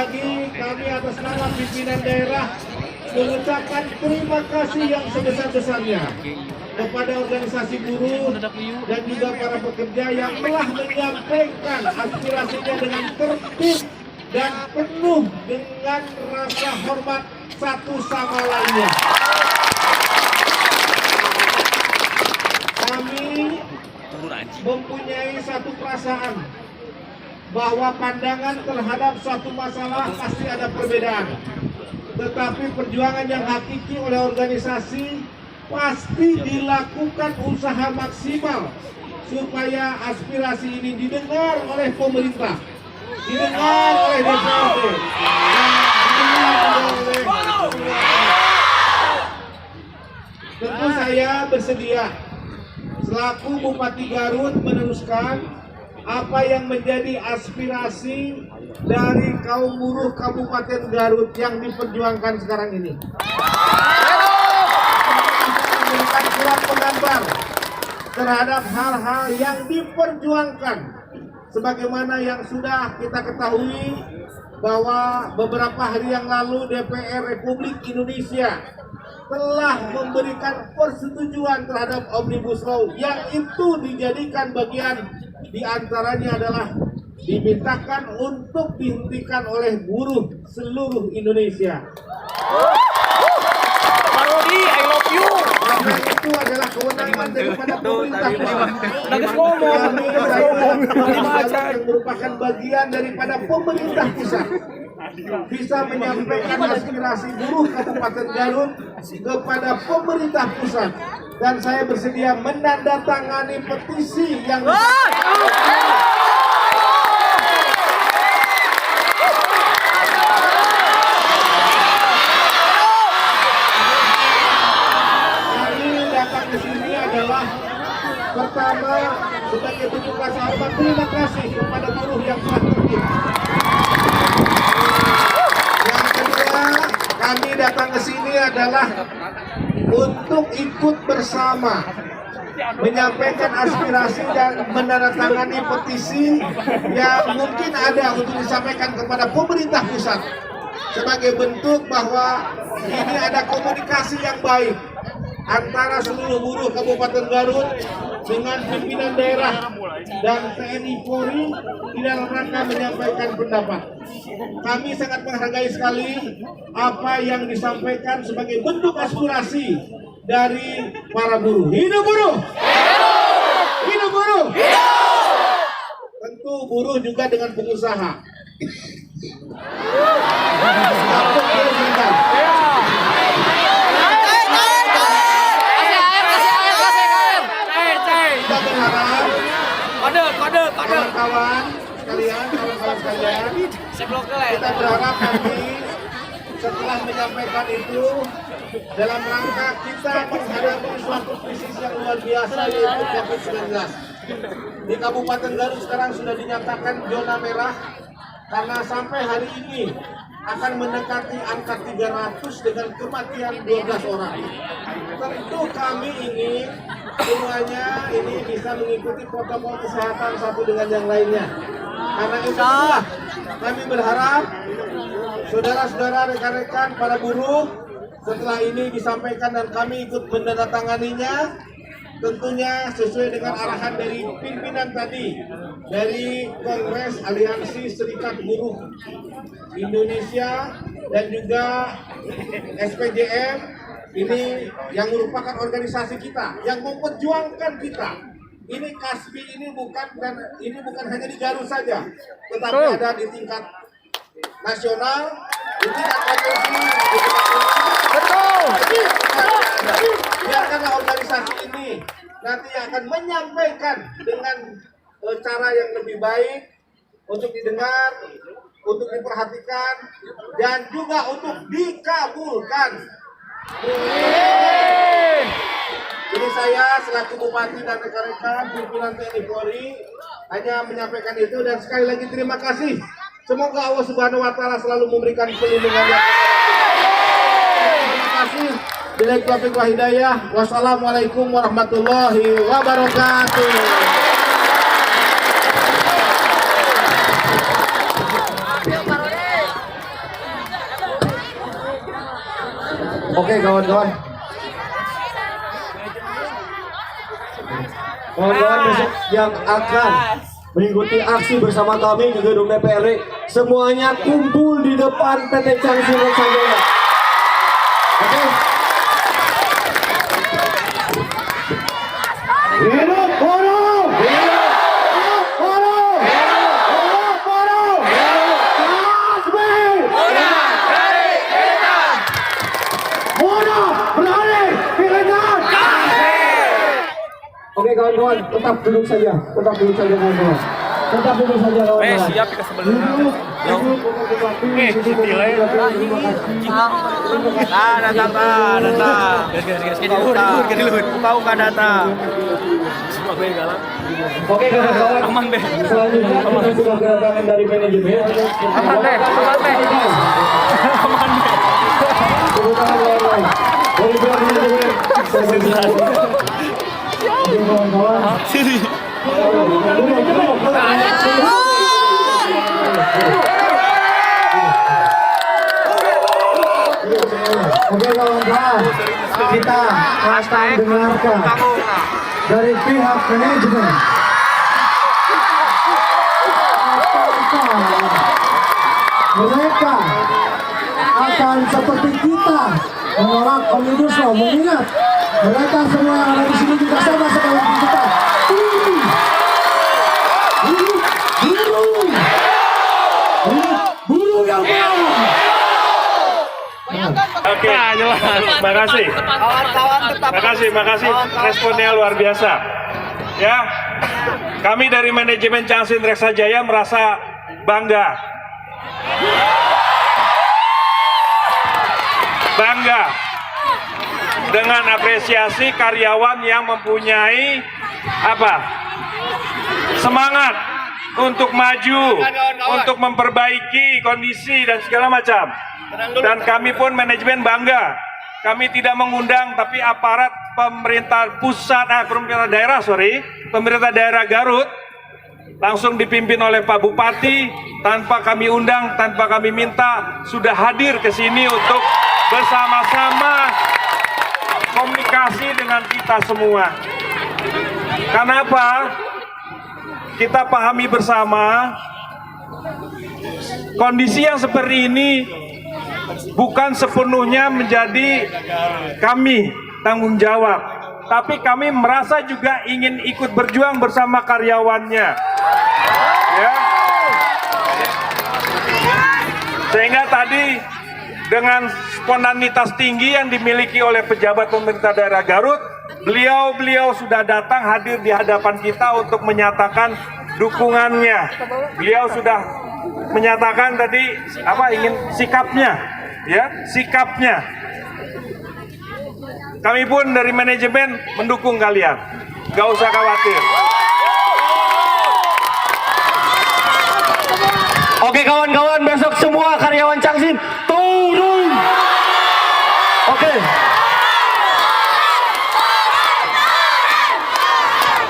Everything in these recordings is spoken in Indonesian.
lagi kami atas nama pimpinan daerah mengucapkan terima kasih yang sebesar-besarnya kepada organisasi buruh dan juga para pekerja yang telah menyampaikan aspirasinya dengan tertib dan penuh dengan rasa hormat satu sama lainnya. Kami mempunyai satu perasaan bahwa pandangan terhadap suatu masalah pasti ada perbedaan. Tetapi perjuangan yang hakiki oleh organisasi pasti dilakukan usaha maksimal supaya aspirasi ini didengar oleh pemerintah, didengar oleh DPRD, dan didengar oleh tentu saya bersedia selaku Bupati Garut meneruskan apa yang menjadi aspirasi dari kaum buruh Kabupaten Garut yang diperjuangkan sekarang ini. Memberikan surat penggambar terhadap hal-hal yang diperjuangkan, sebagaimana yang sudah kita ketahui bahwa beberapa hari yang lalu DPR Republik Indonesia telah memberikan persetujuan terhadap Omnibus Law yang itu dijadikan bagian diantaranya adalah dimintakan untuk dihentikan oleh buruh seluruh Indonesia. Parodi, I love you. Karena itu adalah kewenangan daripada pemerintah pusat. Yang merupakan bagian daripada pemerintah pusat bisa menyampaikan aspirasi buruh Kabupaten Garut kepada pemerintah pusat, dan saya bersedia menandatangani petisi yang pertama sebagai bentuk rasa hormat terima kasih kepada buruh yang telah tertib. Yang kedua, kami datang ke sini adalah untuk ikut bersama menyampaikan aspirasi dan menandatangani petisi yang mungkin ada untuk disampaikan kepada pemerintah pusat sebagai bentuk bahwa ini ada komunikasi yang baik antara seluruh buruh Kabupaten Garut dengan pimpinan daerah dan TNI Polri di dalam rangka menyampaikan pendapat. Kami sangat menghargai sekali apa yang disampaikan sebagai bentuk aspirasi dari para buruh. Hidup buruh! Hidup buruh! Tentu buruh juga dengan pengusaha. Kawan-kawan sekalian, kita berharap nanti setelah menyampaikan itu dalam rangka kita menghadapi suatu krisis yang luar biasa yaitu COVID-19. Di Kabupaten Garut sekarang sudah dinyatakan zona merah karena sampai hari ini akan mendekati angka 300 dengan kematian 12 orang. Tentu kami ingin semuanya ini bisa mengikuti protokol kesehatan satu dengan yang lainnya. Karena itulah kami berharap saudara-saudara, rekan-rekan, para buruh setelah ini disampaikan dan kami ikut menandatanganinya, tentunya sesuai dengan arahan dari pimpinan tadi dari Kongres Aliansi Serikat Buruh Indonesia dan juga SPJM, ini yang merupakan organisasi kita yang memperjuangkan kita. Ini KASBI ini bukan hanya di Garut saja, tetapi ada di tingkat nasional, di tingkat provinsi, di tingkat biarkanlah organisasi ini nanti akan menyampaikan dengan cara yang lebih baik untuk didengar, untuk diperhatikan, dan juga untuk dikabulkan. Jadi saya selaku Bupati dan rekan-rekan pimpinan TNI Polri hanya menyampaikan itu, dan sekali lagi terima kasih. Semoga Allah Subhanahu wa Ta'ala selalu memberikan perlindungannya. Terima kasih. Billahi taufiq wal hidayah. Wassalamualaikum warahmatullahi wabarakatuh. Oke kawan-kawan. Kawan-kawan besok yang akan mengikuti aksi bersama kami ke gedung DPRD, semuanya kumpul di depan PT Changsin Reksadana. Oke. Hidup Bono! Hidup Bono! Hidup Bono! Kasmi! Bono berani pilihan! Oke kawan-kawan, tetap duduk saja kawan-kawan. Tetap duduk saja kawan-kawan. Siap ke sebelah. Datang. Buka datang. Oke kawan-kawan. Aman deh. Selanjutnya kita sudah kedatangan dari manajemen. Aman deh. Tepuk tangan kawan-kawan. Dari pihak manajemen. Kawan-kawan. Sini. Oke kawan-kawan, kita akan dengarkan dari pihak manajemen. Mereka akan seperti kita menolak Omnibus Law, mengingat mereka semua yang ada di sini juga sama seperti kita. Buruh yang merah. Oke, makasih. Makasih. Responnya luar biasa. Ya, kami dari manajemen Changsin Reksadana merasa bangga dengan apresiasi karyawan yang mempunyai semangat untuk maju, untuk memperbaiki kondisi dan segala macam. Dan kami pun manajemen bangga. Kami tidak mengundang, tapi aparat pemerintah daerah Garut langsung dipimpin oleh Pak Bupati, tanpa kami undang, tanpa kami minta, sudah hadir ke sini untuk bersama-sama komunikasi dengan kita semua. Kenapa? Kita pahami bersama kondisi yang seperti ini bukan sepenuhnya menjadi kami tanggung jawab, tapi kami merasa juga ingin ikut berjuang bersama karyawannya, ya. Sehingga tadi dengan spontanitas tinggi yang dimiliki oleh pejabat pemerintah daerah Garut, beliau sudah datang hadir di hadapan kita untuk menyatakan dukungannya. Beliau sudah menyatakan tadi ingin sikapnya. Kami pun dari manajemen mendukung kalian, gak usah khawatir. Oke kawan-kawan, besok semua karyawan Changsin turun. Oke.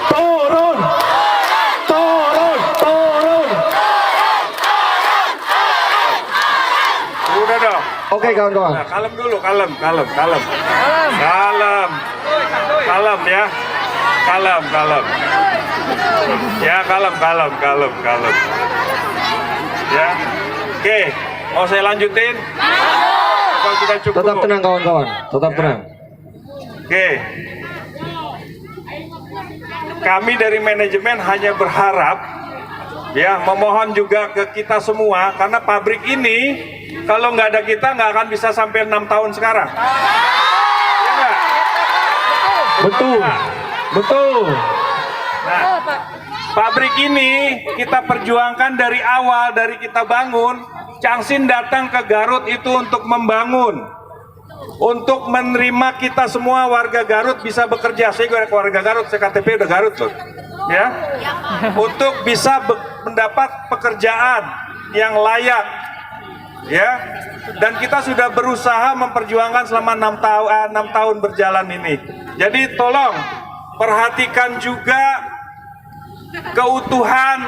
Turun. Udah dong. Oke kawan-kawan. Nah, kalem dulu, kalem ya. Kalem. Ya. Oke, mau saya lanjutin? Kalau kita cukup. Tetap tenang kawan-kawan, tetap tenang. Oke. Kami dari manajemen hanya berharap, ya, memohon juga ke kita semua, karena pabrik ini kalau nggak ada kita nggak akan bisa sampai 6 tahun sekarang. Ya nggak? Betul. Nah, pabrik ini kita perjuangkan dari awal, dari kita bangun. Changsin datang ke Garut itu untuk membangun, untuk menerima kita semua warga Garut bisa bekerja. Saya warga Garut, saya KTP udah Garut loh, ya, untuk bisa mendapat pekerjaan yang layak, ya. Dan kita sudah berusaha memperjuangkan selama 6 tahun berjalan ini. Jadi tolong perhatikan juga keutuhan,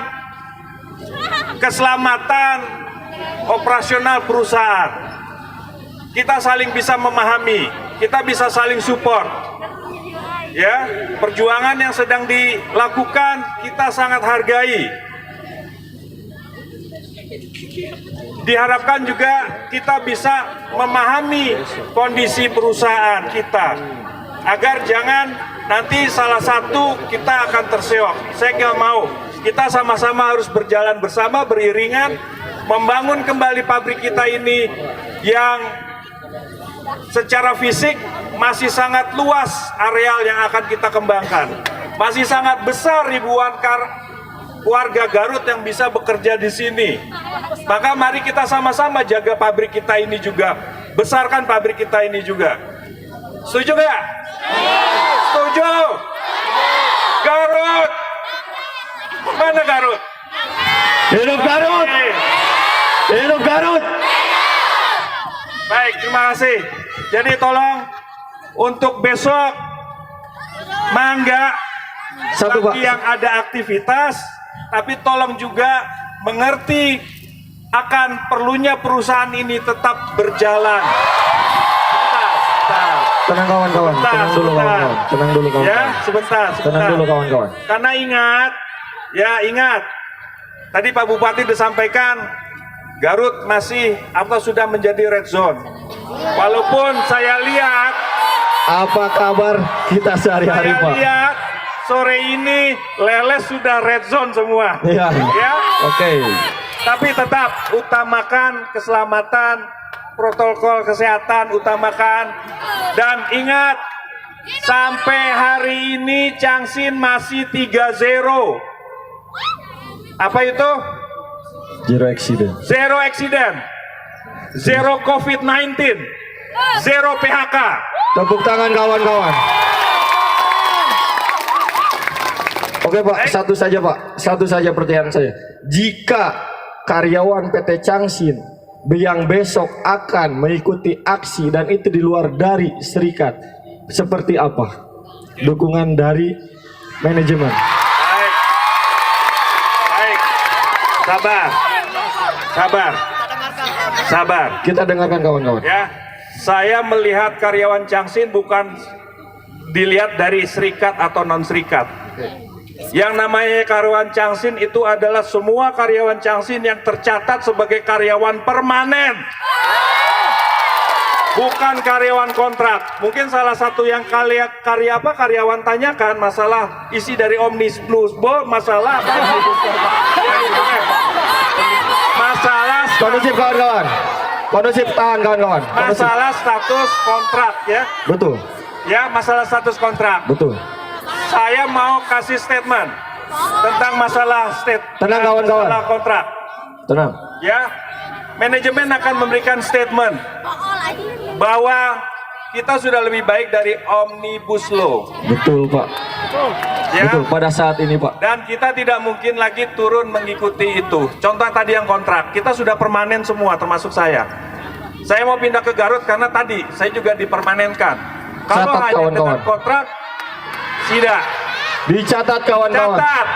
keselamatan operasional perusahaan. kita saling bisa memahami, kita bisa saling support. Ya, perjuangan yang sedang dilakukan kita sangat hargai. Diharapkan juga kita bisa memahami kondisi perusahaan kita, agar jangan nanti salah satu kita akan terseok. Saya nggak mau. Kita sama-sama harus berjalan bersama, beriringan, membangun kembali pabrik kita ini yang secara fisik masih sangat luas areal yang akan kita kembangkan. Masih sangat besar ribuan warga Garut yang bisa bekerja di sini. Maka mari kita sama-sama jaga pabrik kita ini juga, besarkan pabrik kita ini juga. Setuju nggak? Setuju? Garut! Mana Garut? Hidup Garut! Hidup Garut! Baik, terima kasih. Jadi tolong untuk besok, mangga Satu, Pak. bagi yang ada aktivitas, tapi tolong juga mengerti akan perlunya perusahaan ini tetap berjalan. Sebentar. Tenang kawan-kawan, Sebentar, tenang dulu sebentar. kawan-kawan, tenang dulu Ya, kawan-kawan. sebentar. Tenang dulu kawan-kawan. Karena ingat, tadi Pak Bupati disampaikan, Garut masih atau sudah menjadi red zone. Walaupun saya lihat, Apa kabar kita sehari-hari, saya Pak? lihat sore ini Leles sudah red zone semua. Iya. Ya, Oke. tapi tetap utamakan keselamatan, protokol kesehatan utamakan, dan ingat sampai hari ini Changsin masih 3-0. Apa itu? Zero accident. Zero accident, zero COVID-19, zero PHK. Tepuk tangan kawan-kawan. Oke Pak, satu saja pertanyaan saya. Jika karyawan PT Changsin yang besok akan mengikuti aksi dan itu di luar dari serikat, seperti apa dukungan dari manajemen? Baik, baik, sabar. Kita dengarkan kawan-kawan. Ya, saya melihat karyawan Changsin bukan dilihat dari serikat atau non serikat. Yang namanya karyawan Changsin itu adalah semua karyawan Changsin yang tercatat sebagai karyawan permanen, bukan karyawan kontrak. Mungkin salah satu yang karyawan tanyakan masalah isi dari Omnibus Law, masalah apa? Masalah Kondusif kawan-kawan. Kondusif, tahan kawan-kawan. Kondusif. masalah status kontrak, ya. Betul, Ya, masalah status kontrak. betul. Saya mau kasih statement tentang masalah Tenang, kawan-kawan. masalah kontrak. Tenang. Ya, manajemen akan memberikan statement bahwa kita sudah lebih baik dari Omnibus Law. Betul Pak. Ya, Betul pada saat ini Pak. dan kita tidak mungkin lagi turun mengikuti itu. Contoh tadi yang kontrak, kita sudah permanen semua, termasuk saya. Saya mau pindah ke Garut karena tadi saya juga dipermanenkan. Kalau Catat, hanya kawan-kawan. dengan kontrak, tidak. Dicatat kawan-kawan. Catat.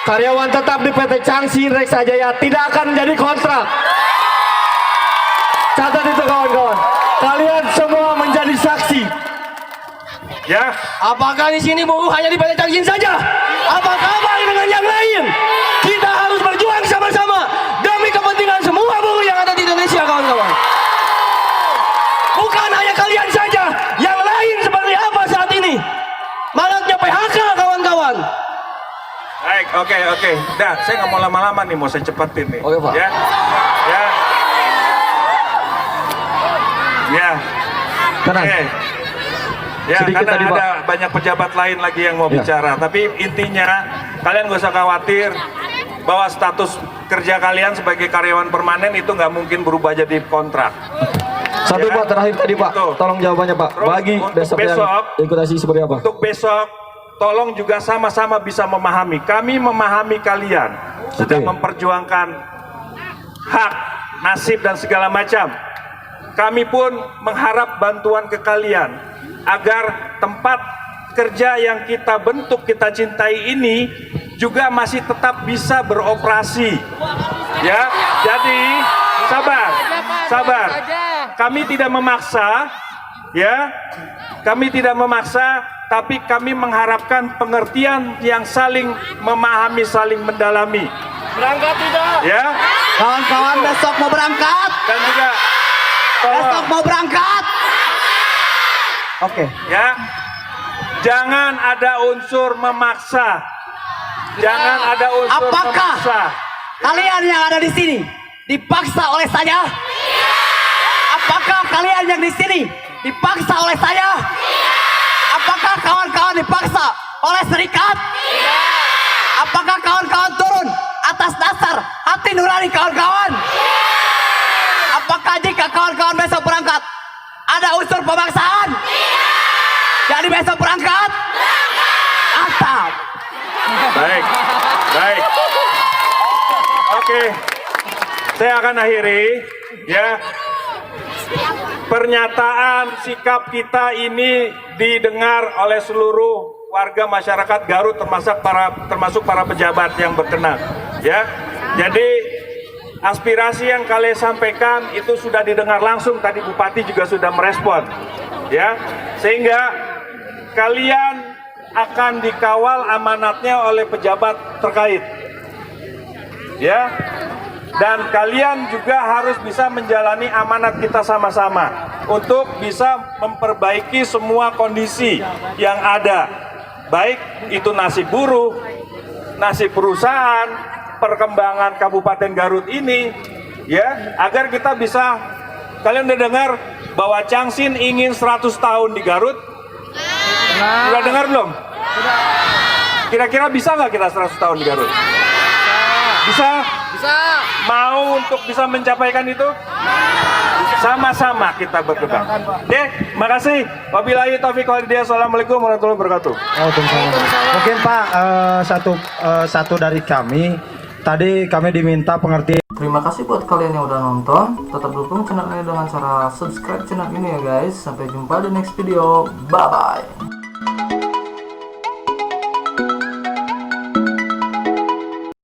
Karyawan tetap di PT Changsin Reksa Jaya tidak akan menjadi kontrak. Catat itu kawan-kawan. Kalian semua menjadi saksi. Ya, Apakah di sini buruh hanya di PT Changsin saja? Apa kabar dengan yang lain? Kita harus berjuang sama-sama demi kepentingan semua buruh yang ada di Indonesia, kawan-kawan. Bukan hanya kalian saja, yang lain seperti apa saat ini? Maraknya PHK, kawan-kawan. baik, oke. Dah, saya nggak mau lama-lama nih, mau saya cepetin nih. Oke, Pak. Ya. Tenang. Oke. Ya, Sedikit karena tadi, Pak. ada banyak pejabat lain lagi yang mau Ya. bicara. Tapi intinya, kalian gak usah khawatir bahwa status kerja kalian sebagai karyawan permanen itu nggak mungkin berubah jadi kontrak. Satu Ya. Pak, terakhir tadi Pak. Betul. Tolong jawabannya Pak. Terus, Bagi untuk besok yang besok, ikut aksi seperti apa? Untuk besok, tolong juga sama-sama bisa memahami. Kami memahami kalian sedang Oke. memperjuangkan hak, nasib dan segala macam. Kami pun mengharap bantuan ke kalian agar tempat kerja yang kita bentuk, kita cintai ini juga masih tetap bisa beroperasi. Ya, jadi sabar. kami tidak memaksa, ya, kami tidak memaksa, tapi kami mengharapkan pengertian yang saling memahami, saling mendalami. Berangkat tidak? Ya, Kawan-kawan besok mau berangkat. dan juga Besok mau berangkat. Oke. ya, jangan ada unsur memaksa. Jangan ada unsur Apakah memaksa. kalian yang ada di sini dipaksa oleh saya? Apakah kalian yang di sini dipaksa oleh saya? Apakah kawan-kawan dipaksa oleh serikat? Apakah kawan-kawan turun atas dasar hati nurani kawan-kawan? Apakah jika kawan-kawan besok berangkat ada unsur pemaksaan? Jadi besok berangkat? Mantap. Baik, baik. Oke, saya akan akhiri, ya. Pernyataan sikap kita ini didengar oleh seluruh warga masyarakat Garut, termasuk para pejabat yang berkenan, ya. Jadi aspirasi yang kalian sampaikan itu sudah didengar langsung, tadi Bupati juga sudah merespon, ya. Sehingga kalian akan dikawal amanatnya oleh pejabat terkait, ya. Dan kalian juga harus bisa menjalani amanat kita sama-sama untuk bisa memperbaiki semua kondisi yang ada, baik itu nasib buruh, nasib perusahaan, perkembangan Kabupaten Garut ini, ya, agar kita bisa. Kalian udah dengar bahwa Changsin ingin 100 tahun di Garut? Sudah dengar belum? Kira-kira bisa nggak kita 100 tahun di Garut? Bisa? Bisa. Mau untuk bisa mencapaikan itu? Sama-sama kita berkembang. Oke, makasih. Wabillahi taufiq wal hidayah. Assalamualaikum warahmatullahi wabarakatuh. Mungkin Pak, satu dari kami tadi kami diminta pengertian. Terima kasih buat kalian yang udah nonton. Tetap dukung channel ini dengan cara subscribe channel ini ya guys. Sampai jumpa di next video. Bye bye.